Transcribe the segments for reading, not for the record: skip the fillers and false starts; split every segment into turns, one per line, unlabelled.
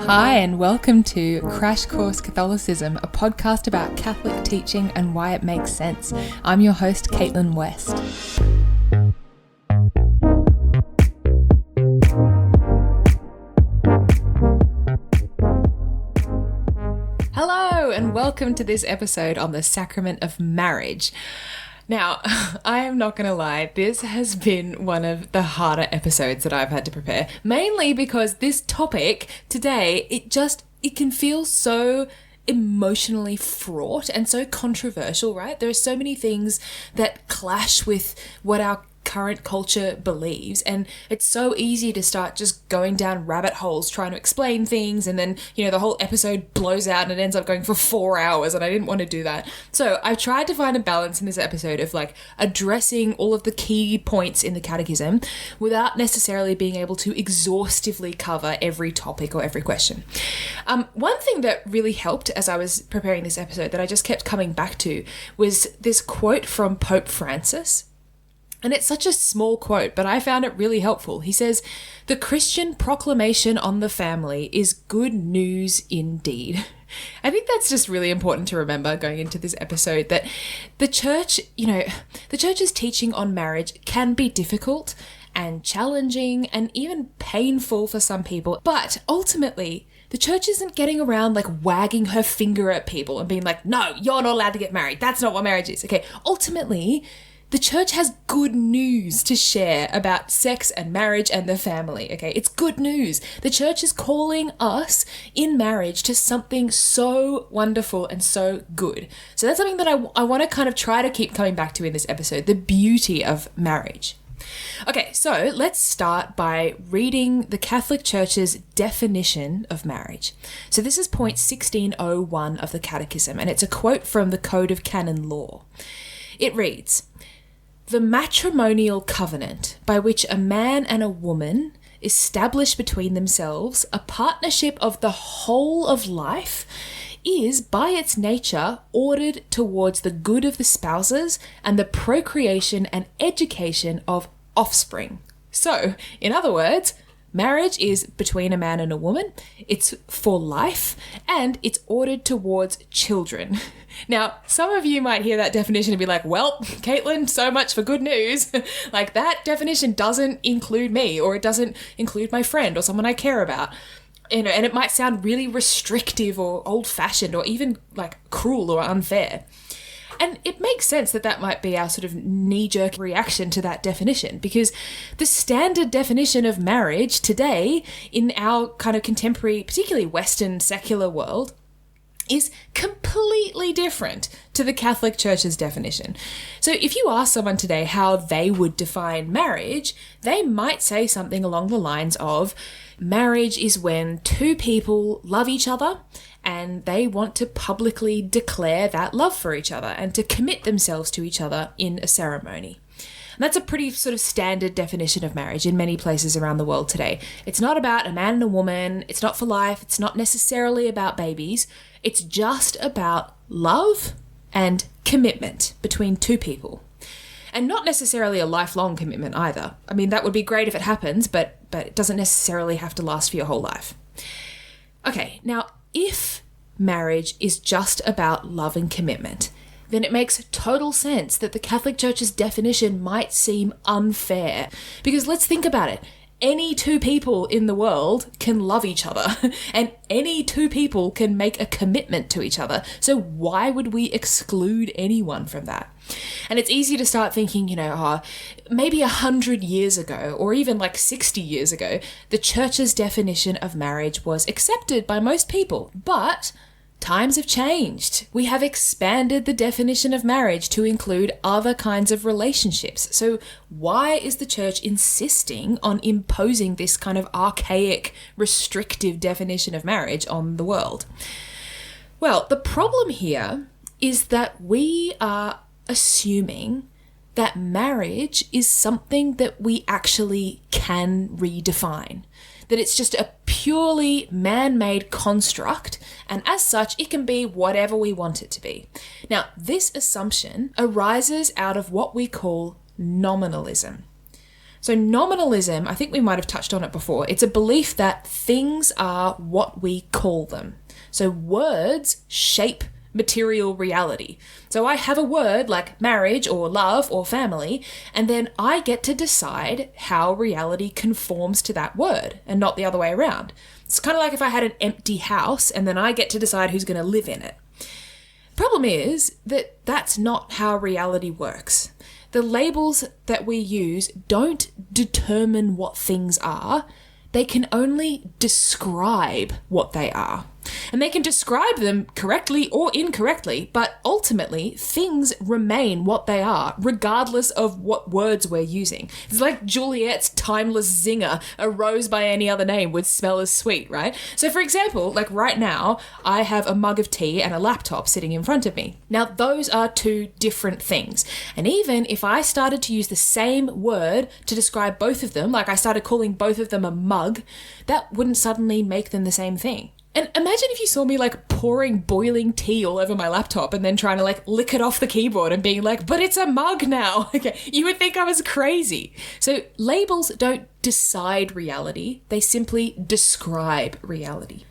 Hi and welcome to Crash Course Catholicism, a podcast about Catholic teaching and why it makes sense. I'm your host, Caitlin West. Hello and welcome to this episode on the Sacrament of Marriage. Now, I am not going to lie, this has been one of the harder episodes that I've had to prepare, mainly because this topic today, it can feel so emotionally fraught and so controversial, right? There are so many things that clash with what our current culture believes, and it's so easy to start just going down rabbit holes trying to explain things, and then the whole episode blows out and it ends up going for 4 hours, and I didn't want to do that. So I've tried to find a balance in this episode of addressing all of the key points in the Catechism without necessarily being able to exhaustively cover every topic or every question. One thing that really helped as I was preparing this episode that I just kept coming back to was this quote from Pope Francis. And it's such a small quote, but I found it really helpful. He says, "The Christian proclamation on the family is good news indeed." I think that's just really important to remember going into this episode, that the church, the church's teaching on marriage can be difficult and challenging and even painful for some people. But ultimately, the church isn't getting around wagging her finger at people and being like, no, you're not allowed to get married. That's not what marriage is. Okay, ultimately, the church has good news to share about sex and marriage and the family, okay? It's good news. The church is calling us in marriage to something so wonderful and so good. So that's something that I want to kind of try to keep coming back to in this episode, the beauty of marriage. Okay, so let's start by reading the Catholic Church's definition of marriage. So this is point 1601 of the Catechism, and it's a quote from the Code of Canon Law. It reads, "The matrimonial covenant by which a man and a woman establish between themselves a partnership of the whole of life is, by its nature, ordered towards the good of the spouses and the procreation and education of offspring." So, in other words, marriage is between a man and a woman, it's for life, and it's ordered towards children. Now, some of you might hear that definition and be like, well, Caitlin, so much for good news. That definition doesn't include me, or it doesn't include my friend or someone I care about. And it might sound really restrictive or old-fashioned or even cruel or unfair. And it makes sense that that might be our sort of knee-jerk reaction to that definition, because the standard definition of marriage today in our kind of contemporary, particularly Western secular world, is completely different to the Catholic Church's definition. So if you ask someone today how they would define marriage, they might say something along the lines of, marriage is when two people love each other and they want to publicly declare that love for each other and to commit themselves to each other in a ceremony. And that's a pretty sort of standard definition of marriage in many places around the world today. It's not about a man and a woman. It's not for life. It's not necessarily about babies. It's just about love and commitment between two people. And not necessarily a lifelong commitment either. I mean, that would be great if it happens, but it doesn't necessarily have to last for your whole life. Okay, now, if marriage is just about love and commitment, then it makes total sense that the Catholic Church's definition might seem unfair. Because let's think about it. Any two people in the world can love each other, and any two people can make a commitment to each other. So why would we exclude anyone from that? And it's easy to start thinking, maybe 100 years ago, or even 60 years ago, the Church's definition of marriage was accepted by most people. But times have changed. We have expanded the definition of marriage to include other kinds of relationships. So why is the Church insisting on imposing this kind of archaic, restrictive definition of marriage on the world? Well, the problem here is that we are assuming that marriage is something that we actually can redefine. That it's just a purely man-made construct, and as such, it can be whatever we want it to be. Now, this assumption arises out of what we call nominalism. So nominalism, I think we might have touched on it before. It's a belief that things are what we call them. So words shape material reality. So I have a word like marriage or love or family, and then I get to decide how reality conforms to that word and not the other way around. It's kind of like if I had an empty house and then I get to decide who's going to live in it. Problem is that that's not how reality works. The labels that we use don't determine what things are. They can only describe what they are. And they can describe them correctly or incorrectly, but ultimately things remain what they are, regardless of what words we're using. It's like Juliet's timeless zinger, a rose by any other name would smell as sweet, right? So for example, like right now, I have a mug of tea and a laptop sitting in front of me. Now those are two different things. And even if I started to use the same word to describe both of them, like I started calling both of them a mug, that wouldn't suddenly make them the same thing. And imagine if you saw me like pouring boiling tea all over my laptop and then trying to like lick it off the keyboard and being like, but it's a mug now. Okay, you would think I was crazy. So labels don't decide reality, they simply describe reality.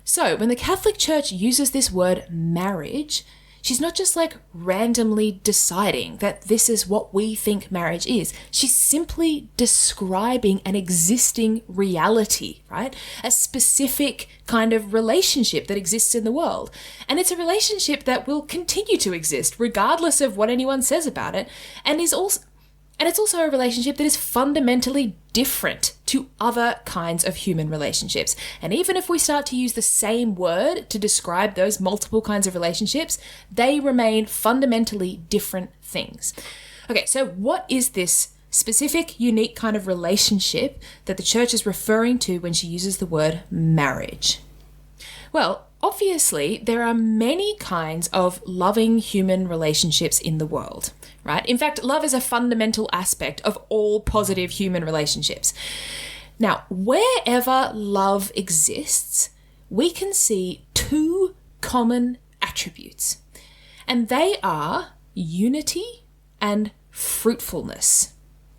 So when the Catholic Church uses this word marriage, she's not just like randomly deciding that this is what we think marriage is. She's simply describing an existing reality, right? A specific kind of relationship that exists in the world. And it's a relationship that will continue to exist regardless of what anyone says about it. And it's also a relationship that is fundamentally different to other kinds of human relationships. And even if we start to use the same word to describe those multiple kinds of relationships, they remain fundamentally different things. Okay, so what is this specific, unique kind of relationship that the Church is referring to when she uses the word marriage? Well, obviously, there are many kinds of loving human relationships in the world, right? In fact, love is a fundamental aspect of all positive human relationships. Now, wherever love exists, we can see two common attributes, and they are unity and fruitfulness.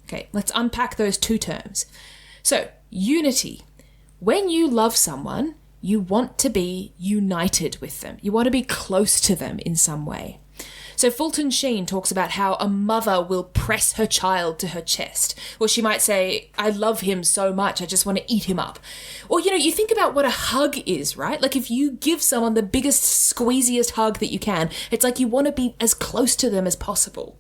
Okay, let's unpack those two terms. So, unity. When you love someone, you want to be united with them. You want to be close to them in some way. So Fulton Sheen talks about how a mother will press her child to her chest. Or she might say, I love him so much, I just want to eat him up. Or, you think about what a hug is, right? Like if you give someone the biggest, squeeziest hug that you can, it's like you want to be as close to them as possible.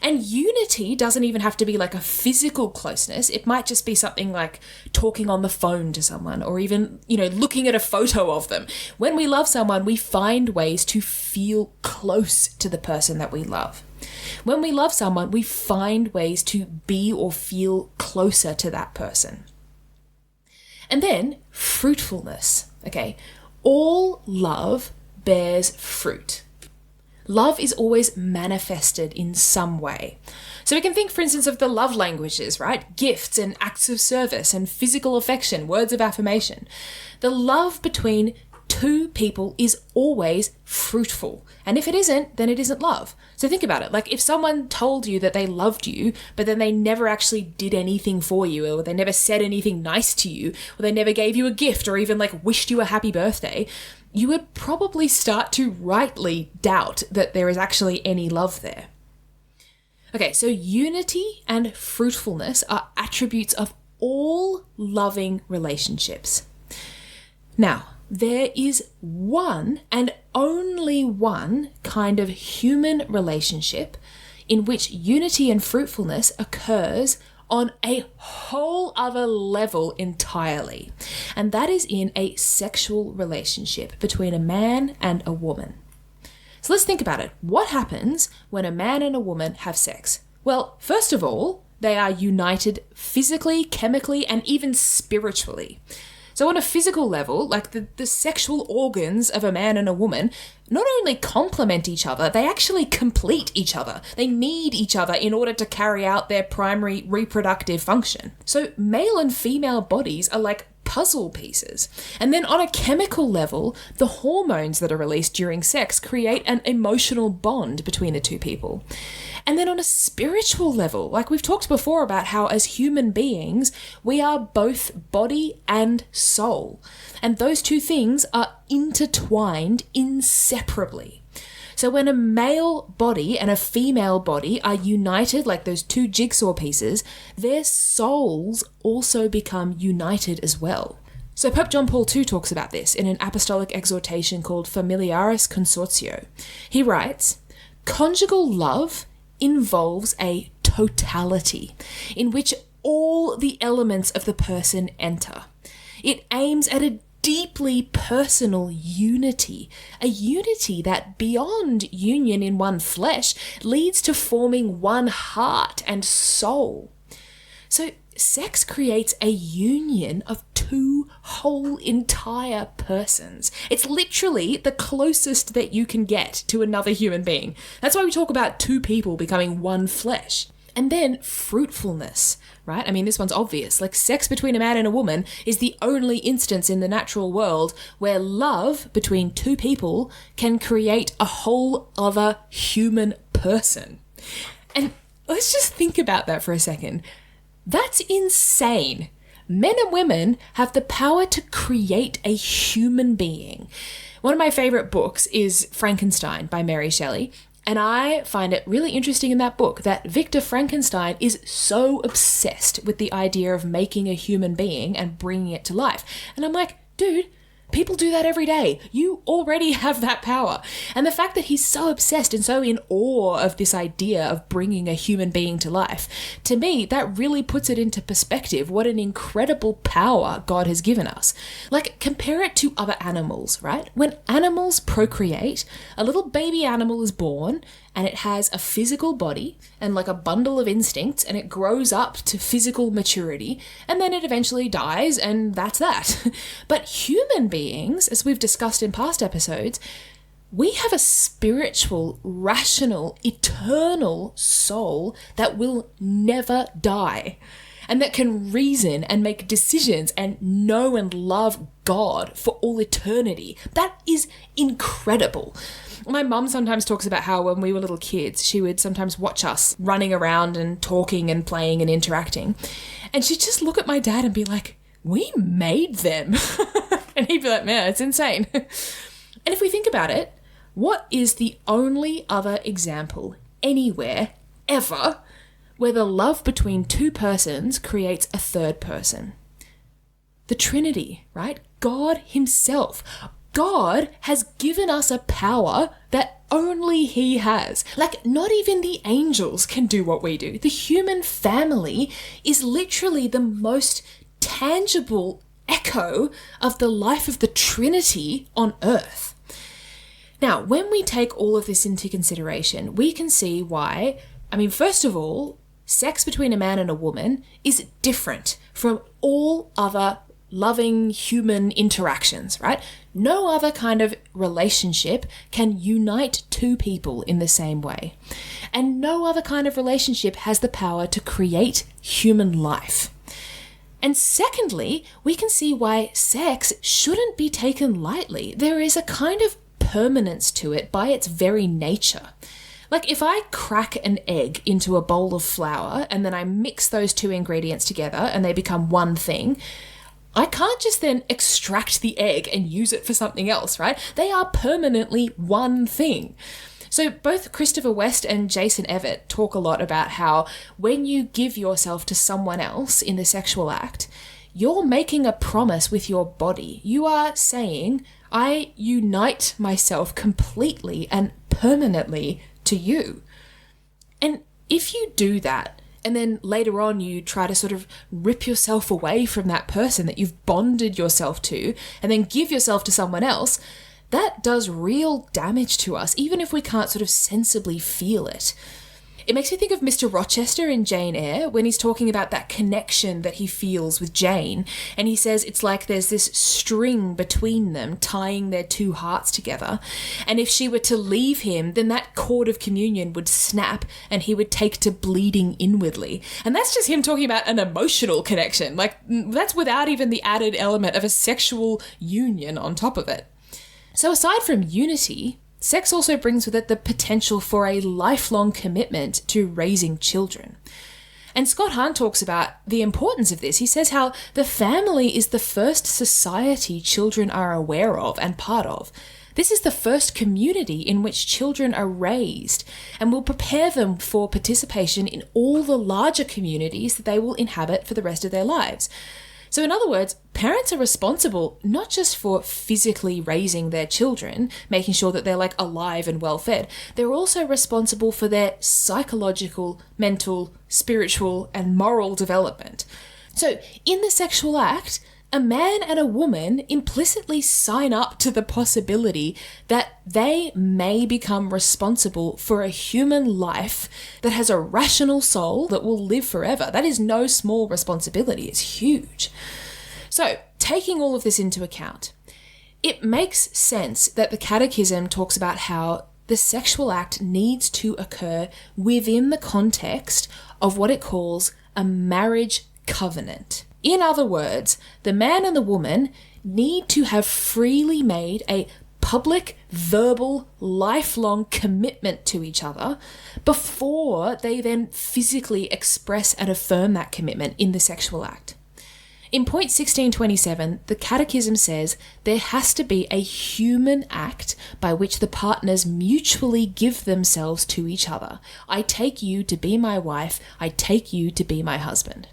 And unity doesn't even have to be like a physical closeness. It might just be something like talking on the phone to someone or even, looking at a photo of them. When we love someone, we find ways to feel close to the person that we love. When we love someone, we find ways to be or feel closer to that person. And then fruitfulness, okay? All love bears fruit. Love is always manifested in some way. So we can think, for instance, of the love languages, right? Gifts and acts of service and physical affection, words of affirmation. The love between two people is always fruitful. And if it isn't, then it isn't love. So think about it. Like if someone told you that they loved you, but then they never actually did anything for you, or they never said anything nice to you, or they never gave you a gift, or even like wished you a happy birthday, you would probably start to rightly doubt that there is actually any love there. Okay, so unity and fruitfulness are attributes of all loving relationships. Now, there is one and only one kind of human relationship in which unity and fruitfulness occurs on a whole other level entirely. And that is in a sexual relationship between a man and a woman. So let's think about it. What happens when a man and a woman have sex? Well, first of all, they are united physically, chemically, and even spiritually. So on a physical level, like the sexual organs of a man and a woman not only complement each other, they actually complete each other. They need each other in order to carry out their primary reproductive function. So male and female bodies are like puzzle pieces. And then on a chemical level, the hormones that are released during sex create an emotional bond between the two people. And then on a spiritual level, like we've talked before about how as human beings, we are both body and soul. And those two things are intertwined inseparably. So when a male body and a female body are united like those two jigsaw pieces, their souls also become united as well. So Pope John Paul II talks about this in an apostolic exhortation called Familiaris Consortio. He writes, "Conjugal love involves a totality in which all the elements of the person enter. It aims at a deeply personal unity, a unity that beyond union in one flesh leads to forming one heart and soul." So sex creates a union of two whole entire persons. It's literally the closest that you can get to another human being. That's why we talk about two people becoming one flesh. And then fruitfulness, right? I mean, this one's obvious. Like sex between a man and a woman is the only instance in the natural world where love between two people can create a whole other human person. And let's just think about that for a second. That's insane. Men and women have the power to create a human being. One of my favorite books is Frankenstein by Mary Shelley. And I find it really interesting in that book that Victor Frankenstein is so obsessed with the idea of making a human being and bringing it to life. And I'm like, dude, people do that every day. You already have that power. And the fact that he's so obsessed and so in awe of this idea of bringing a human being to life, to me, that really puts it into perspective what an incredible power God has given us. Like, compare it to other animals, right? When animals procreate, a little baby animal is born and it has a physical body and like a bundle of instincts, and it grows up to physical maturity, and then it eventually dies, and that's that. But human beings, as we've discussed in past episodes, we have a spiritual, rational, eternal soul that will never die, and that can reason and make decisions and know and love God for all eternity. That is incredible. My mum sometimes talks about how when we were little kids, she would sometimes watch us running around and talking and playing and interacting. And she'd just look at my dad and be like, "We made them." And he'd be like, "Man, it's insane." And if we think about it, what is the only other example anywhere, ever, where the love between two persons creates a third person? The Trinity, right? God himself. God has given us a power that only he has. Like, not even the angels can do what we do. The human family is literally the most tangible echo of the life of the Trinity on earth. Now, when we take all of this into consideration, we can see why, first of all, sex between a man and a woman is different from all other loving human interactions, right? No other kind of relationship can unite two people in the same way. And no other kind of relationship has the power to create human life. And secondly, we can see why sex shouldn't be taken lightly. There is a kind of permanence to it by its very nature. Like, if I crack an egg into a bowl of flour and then I mix those two ingredients together and they become one thing, I can't just then extract the egg and use it for something else, right? They are permanently one thing. So both Christopher West and Jason Evett talk a lot about how when you give yourself to someone else in the sexual act, you're making a promise with your body. You are saying, I unite myself completely and permanently to you. And if you do that, and then later on you try to sort of rip yourself away from that person that you've bonded yourself to and then give yourself to someone else, that does real damage to us, even if we can't sort of sensibly feel it. It makes me think of Mr. Rochester in Jane Eyre when he's talking about that connection that he feels with Jane. And he says it's like there's this string between them tying their two hearts together. And if she were to leave him, then that cord of communion would snap and he would take to bleeding inwardly. And that's just him talking about an emotional connection. Like, that's without even the added element of a sexual union on top of it. So aside from unity, sex also brings with it the potential for a lifelong commitment to raising children. And Scott Hahn talks about the importance of this. He says how the family is the first society children are aware of and part of. This is the first community in which children are raised and will prepare them for participation in all the larger communities that they will inhabit for the rest of their lives. So in other words, parents are responsible not just for physically raising their children, making sure that they're like alive and well fed, they're also responsible for their psychological, mental, spiritual, and moral development. So in the sexual act, a man and a woman implicitly sign up to the possibility that they may become responsible for a human life that has a rational soul that will live forever. That is no small responsibility. It's huge. So, taking all of this into account, it makes sense that the Catechism talks about how the sexual act needs to occur within the context of what it calls a marriage covenant. In other words, the man and the woman need to have freely made a public, verbal, lifelong commitment to each other before they then physically express and affirm that commitment in the sexual act. In point 1627, the Catechism says there has to be a human act by which the partners mutually give themselves to each other. I take you to be my wife. I take you to be my husband.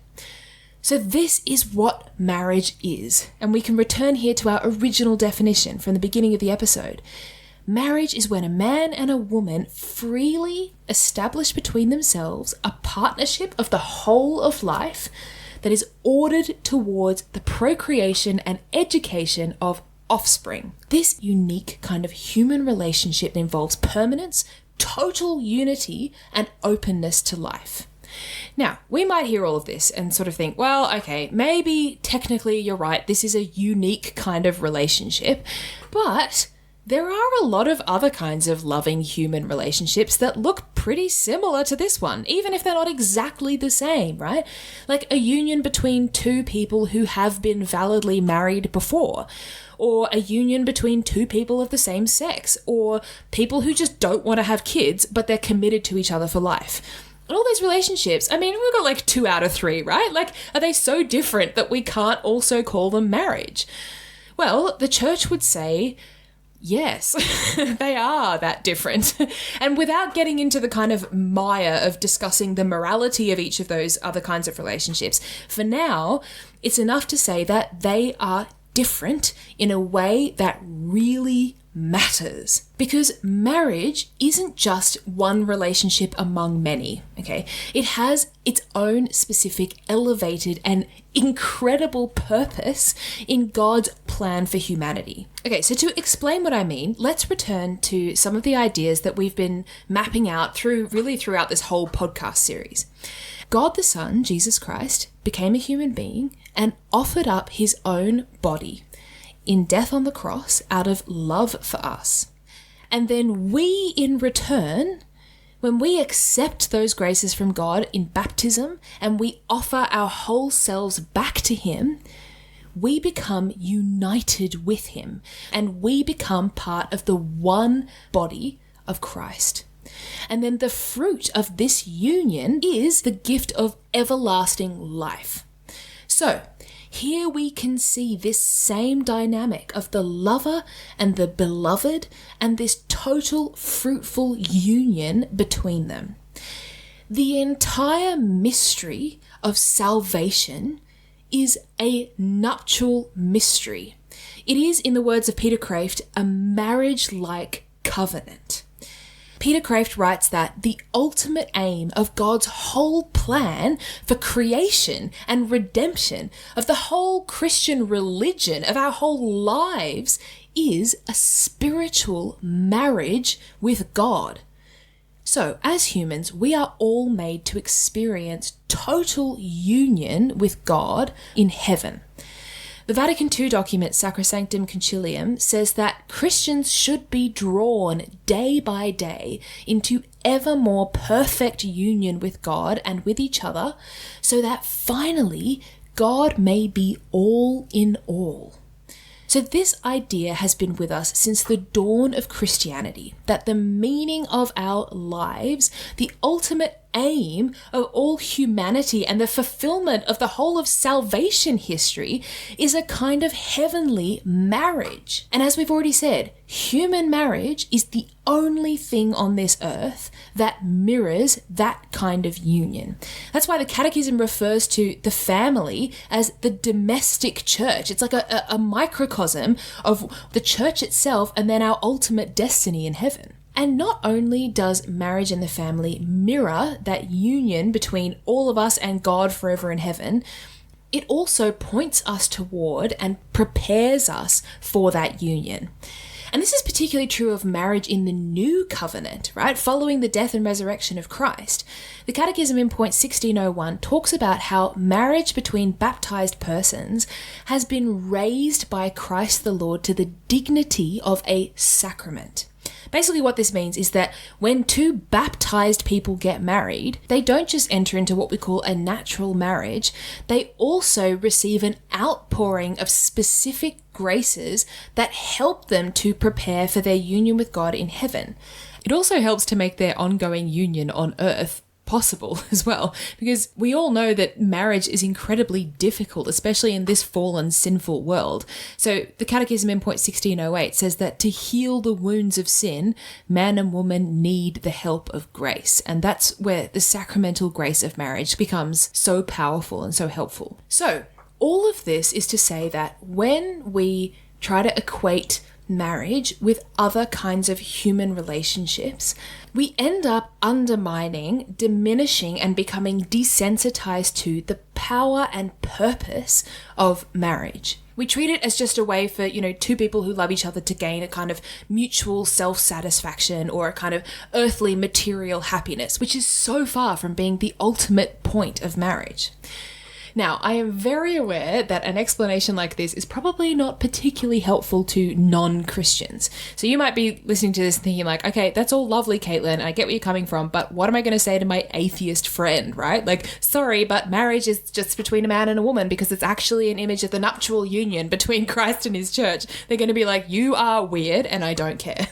So this is what marriage is, and we can return here to our original definition from the beginning of the episode. Marriage is when a man and a woman freely establish between themselves a partnership of the whole of life that is ordered towards the procreation and education of offspring. This unique kind of human relationship involves permanence, total unity, and openness to life. Now, we might hear all of this and sort of think, well, okay, maybe technically you're right, this is a unique kind of relationship, but there are a lot of other kinds of loving human relationships that look pretty similar to this one, even if they're not exactly the same, right? Like a union between two people who have been validly married before, or a union between two people of the same sex, or people who just don't want to have kids, but they're committed to each other for life. And all these relationships, I mean, we've got like 2 out of 3, right? Like, are they so different that we can't also call them marriage? Well, the church would say, yes, they are that different. And without getting into the kind of mire of discussing the morality of each of those other kinds of relationships, for now, it's enough to say that they are different in a way that really matters. Because marriage isn't just one relationship among many, okay? It has its own specific, elevated, and incredible purpose in God's plan for humanity. Okay, so to explain what I mean, let's return to some of the ideas that we've been mapping out throughout this whole podcast series. God the Son, Jesus Christ, became a human being and offered up his own body in death on the cross out of love for us. And then we, in return, when we accept those graces from God in baptism and we offer our whole selves back to him, we become united with him and we become part of the one body of Christ. And then the fruit of this union is the gift of everlasting life. So, here we can see this same dynamic of the lover and the beloved and this total fruitful union between them. The entire mystery of salvation is a nuptial mystery. It is, in the words of Peter Kreeft, a marriage-like covenant. Peter Kreeft writes that the ultimate aim of God's whole plan for creation and redemption, of the whole Christian religion, of our whole lives, is a spiritual marriage with God. So, as humans, we are all made to experience total union with God in heaven. The Vatican II document Sacrosanctum Concilium says that Christians should be drawn day by day into ever more perfect union with God and with each other, so that finally God may be all in all. So this idea has been with us since the dawn of Christianity, that the meaning of our lives, the ultimate aim of all humanity and the fulfillment of the whole of salvation history is a kind of heavenly marriage. And as we've already said, human marriage is the only thing on this earth that mirrors that kind of union. That's why the Catechism refers to the family as the domestic church. It's like a microcosm of the church itself and then our ultimate destiny in heaven. And not only does marriage and the family mirror that union between all of us and God forever in heaven, it also points us toward and prepares us for that union. And this is particularly true of marriage in the new covenant, right? Following the death and resurrection of Christ. The Catechism in point 1601 talks about how marriage between baptized persons has been raised by Christ the Lord to the dignity of a sacrament. Basically what this means is that when two baptized people get married, they don't just enter into what we call a natural marriage, they also receive an outpouring of specific graces that help them to prepare for their union with God in heaven. It also helps to make their ongoing union on earth possible as well, because we all know that marriage is incredibly difficult, especially in this fallen, sinful world. So the Catechism in point 1608 says that to heal the wounds of sin, man and woman need the help of grace. And that's where the sacramental grace of marriage becomes so powerful and so helpful. So all of this is to say that when we try to equate marriage with other kinds of human relationships, we end up undermining, diminishing, and becoming desensitized to the power and purpose of marriage. We treat it as just a way for, two people who love each other to gain a kind of mutual self-satisfaction or a kind of earthly material happiness, which is so far from being the ultimate point of marriage. Now, I am very aware that an explanation like this is probably not particularly helpful to non-Christians. So you might be listening to this and thinking like, okay, that's all lovely, Caitlin. I get where you're coming from, but what am I going to say to my atheist friend, right? Like, sorry, but marriage is just between a man and a woman because it's actually an image of the nuptial union between Christ and his church. They're going to be like, you are weird and I don't care.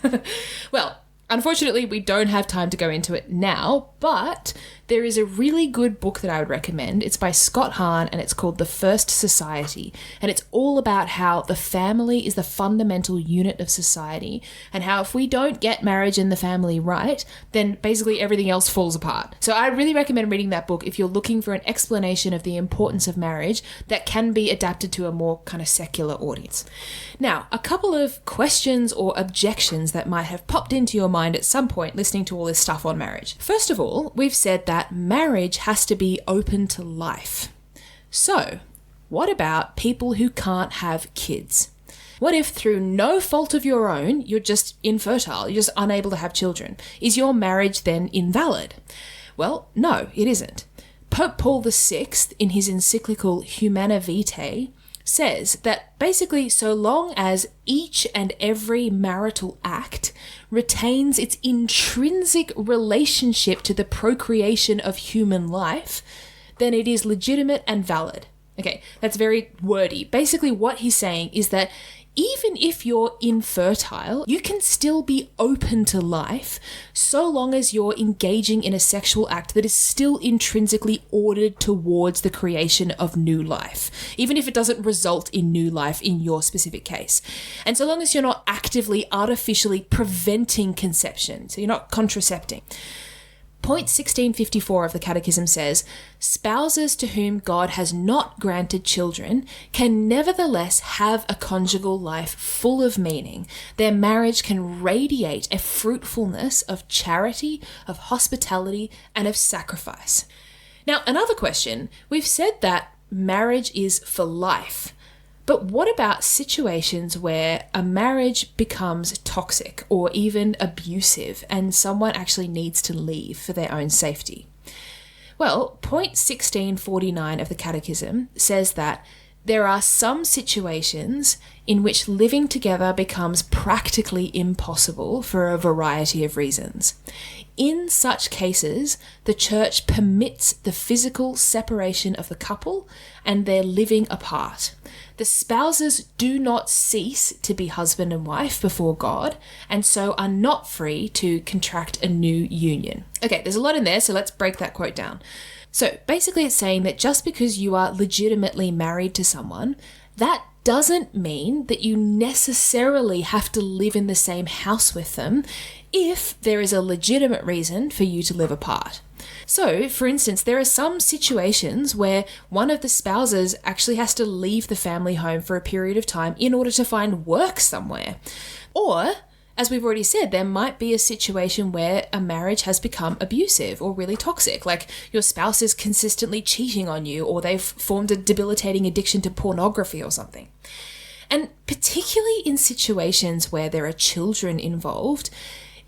Well, unfortunately, we don't have time to go into it now, but there is a really good book that I would recommend. It's by Scott Hahn and it's called The First Society. And it's all about how the family is the fundamental unit of society and how if we don't get marriage and the family right, then basically everything else falls apart. So I really recommend reading that book if you're looking for an explanation of the importance of marriage that can be adapted to a more kind of secular audience. Now, a couple of questions or objections that might have popped into your mind at some point listening to all this stuff on marriage. First of all, we've said that marriage has to be open to life. So, what about people who can't have kids? What if through no fault of your own, you're just infertile, you're just unable to have children? Is your marriage then invalid? Well, no, it isn't. Pope Paul VI, in his encyclical Humanae Vitae, says that basically so long as each and every marital act retains its intrinsic relationship to the procreation of human life, then it is legitimate and valid. Okay, that's very wordy. Basically what he's saying is that even if you're infertile, you can still be open to life so long as you're engaging in a sexual act that is still intrinsically ordered towards the creation of new life, even if it doesn't result in new life in your specific case. And so long as you're not actively, artificially preventing conception, so you're not contracepting. Point 1654 of the Catechism says, spouses to whom God has not granted children can nevertheless have a conjugal life full of meaning. Their marriage can radiate a fruitfulness of charity, of hospitality, and of sacrifice. Now, another question. We've said that marriage is for life. But what about situations where a marriage becomes toxic or even abusive and someone actually needs to leave for their own safety? Well, point 1649 of the Catechism says that there are some situations in which living together becomes practically impossible for a variety of reasons. In such cases, the Church permits the physical separation of the couple and their living apart. The spouses do not cease to be husband and wife before God, and so are not free to contract a new union. Okay, there's a lot in there, so let's break that quote down. So basically it's saying that just because you are legitimately married to someone, that doesn't mean that you necessarily have to live in the same house with them if there is a legitimate reason for you to live apart. So, for instance, there are some situations where one of the spouses actually has to leave the family home for a period of time in order to find work somewhere. Or, as we've already said, there might be a situation where a marriage has become abusive or really toxic, like your spouse is consistently cheating on you or they've formed a debilitating addiction to pornography or something. And particularly in situations where there are children involved,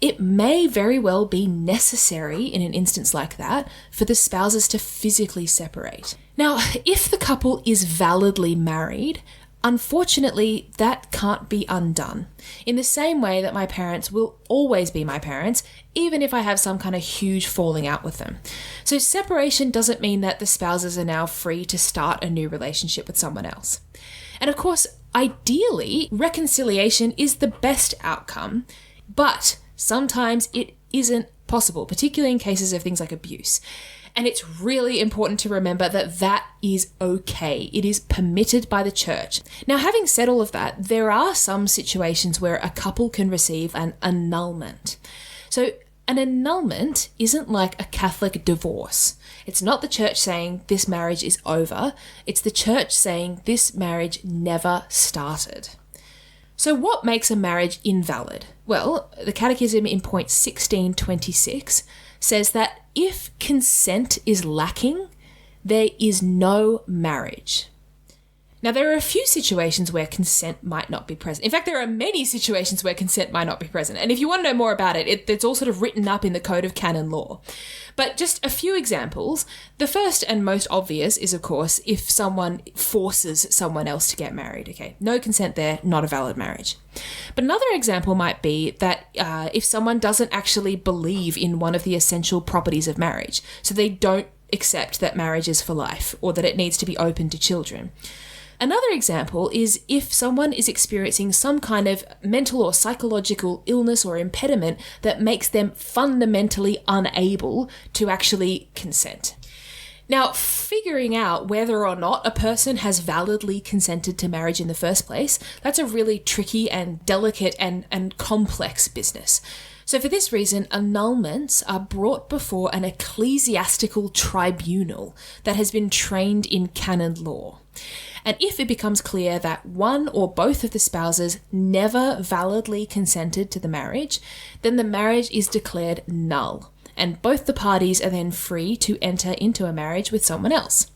it may very well be necessary in an instance like that for the spouses to physically separate. Now, if the couple is validly married, unfortunately, that can't be undone. In the same way that my parents will always be my parents, even if I have some kind of huge falling out with them. So separation doesn't mean that the spouses are now free to start a new relationship with someone else. And of course, ideally, reconciliation is the best outcome, but sometimes it isn't possible, particularly in cases of things like abuse. And it's really important to remember that that is okay. It is permitted by the Church. Now, having said all of that, there are some situations where a couple can receive an annulment. So an annulment isn't like a Catholic divorce. It's not the Church saying this marriage is over. It's the Church saying this marriage never started. So what makes a marriage invalid? Well, the Catechism in point 1626 says that if consent is lacking, there is no marriage. Now, there are a few situations where consent might not be present. In fact, there are many situations where consent might not be present. And if you want to know more about it, it's all sort of written up in the Code of Canon Law. But just a few examples. The first and most obvious is, of course, if someone forces someone else to get married. Okay, no consent there, not a valid marriage. But another example might be that if someone doesn't actually believe in one of the essential properties of marriage, so they don't accept that marriage is for life or that it needs to be open to children. Another example is if someone is experiencing some kind of mental or psychological illness or impediment that makes them fundamentally unable to actually consent. Now, figuring out whether or not a person has validly consented to marriage in the first place, that's a really tricky and delicate and complex business. So for this reason, annulments are brought before an ecclesiastical tribunal that has been trained in canon law. And if it becomes clear that one or both of the spouses never validly consented to the marriage, then the marriage is declared null, and both the parties are then free to enter into a marriage with someone else.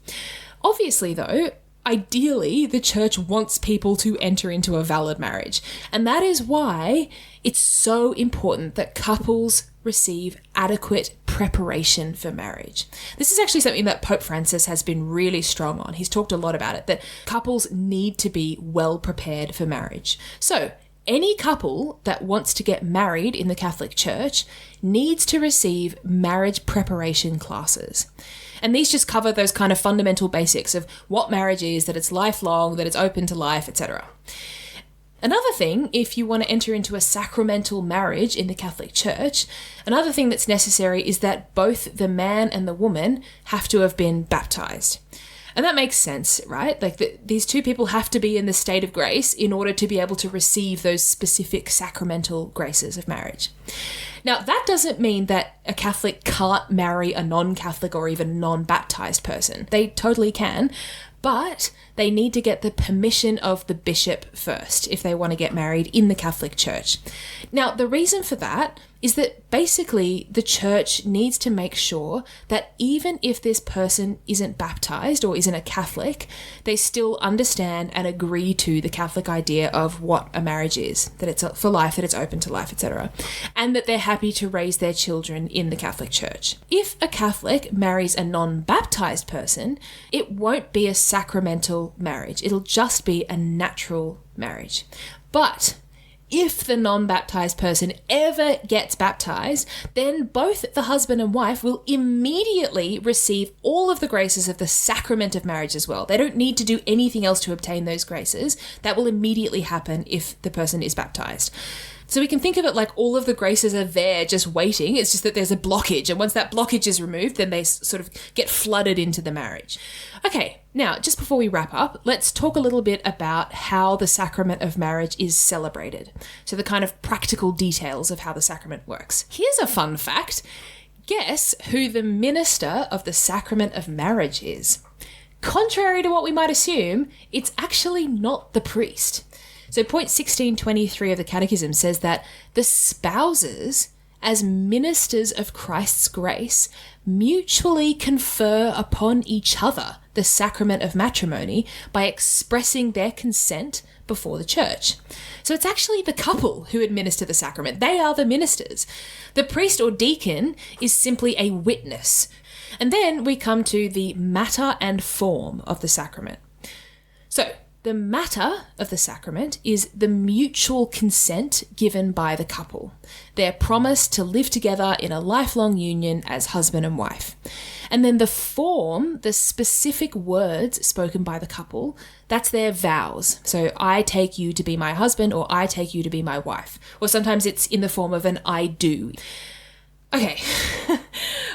Obviously, though, ideally, the Church wants people to enter into a valid marriage, and that is why it's so important that couples receive adequate preparation for marriage. This is actually something that Pope Francis has been really strong on. He's talked a lot about it, that couples need to be well prepared for marriage. So, any couple that wants to get married in the Catholic Church needs to receive marriage preparation classes. And these just cover those kind of fundamental basics of what marriage is, that it's lifelong, that it's open to life, etc. Another thing, if you want to enter into a sacramental marriage in the Catholic Church, another thing that's necessary is that both the man and the woman have to have been baptized. And that makes sense, right? Like these two people have to be in the state of grace in order to be able to receive those specific sacramental graces of marriage. Now, that doesn't mean that a Catholic can't marry a non-Catholic or even non-baptized person. They totally can, but they need to get the permission of the bishop first if they want to get married in the Catholic Church. Now, the reason for that is that basically the church needs to make sure that even if this person isn't baptized or isn't a Catholic, they still understand and agree to the Catholic idea of what a marriage is, that it's for life, that it's open to life, etc., and that they're happy to raise their children in the Catholic Church. If a Catholic marries a non-baptized person, it won't be a sacramental marriage. It'll just be a natural marriage. But if the non-baptized person ever gets baptized, then both the husband and wife will immediately receive all of the graces of the sacrament of marriage as well. They don't need to do anything else to obtain those graces. That will immediately happen if the person is baptized. So we can think of it like all of the graces are there just waiting. It's just that there's a blockage. And once that blockage is removed, then they sort of get flooded into the marriage. Okay, now, just before we wrap up, let's talk a little bit about how the sacrament of marriage is celebrated. So the kind of practical details of how the sacrament works. Here's a fun fact. Guess who the minister of the sacrament of marriage is? Contrary to what we might assume, it's actually not the priest. So point 1623 of the Catechism says that the spouses, as ministers of Christ's grace, mutually confer upon each other the sacrament of matrimony by expressing their consent before the church. So it's actually the couple who administer the sacrament. They are the ministers. The priest or deacon is simply a witness. And then we come to the matter and form of the sacrament. So the matter of the sacrament is the mutual consent given by the couple, their promise to live together in a lifelong union as husband and wife. And then the form, the specific words spoken by the couple, that's their vows. So I take you to be my husband, or I take you to be my wife. Or sometimes it's in the form of an I do. Okay,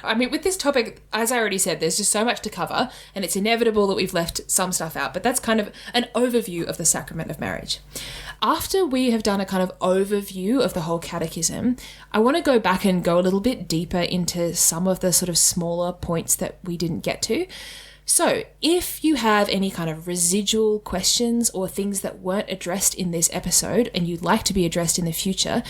I mean, with this topic, as I already said, there's just so much to cover, and it's inevitable that we've left some stuff out, but that's kind of an overview of the sacrament of marriage. After we have done a kind of overview of the whole catechism, I want to go back and go a little bit deeper into some of the sort of smaller points that we didn't get to. So if you have any kind of residual questions or things that weren't addressed in this episode and you'd like to be addressed in the future,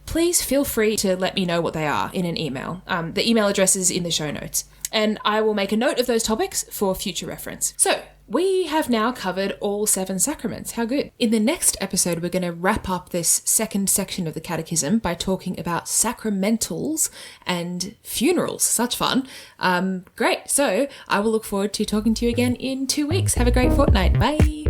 please feel free to let me know what they are in an email. The email address is in the show notes, and I will make a note of those topics for future reference. So we have now covered all 7 sacraments. How good. In the next episode, we're going to wrap up this second section of the Catechism by talking about sacramentals and funerals. Such fun. Great. So I will look forward to talking to you again in 2 weeks. Have a great fortnight. Bye.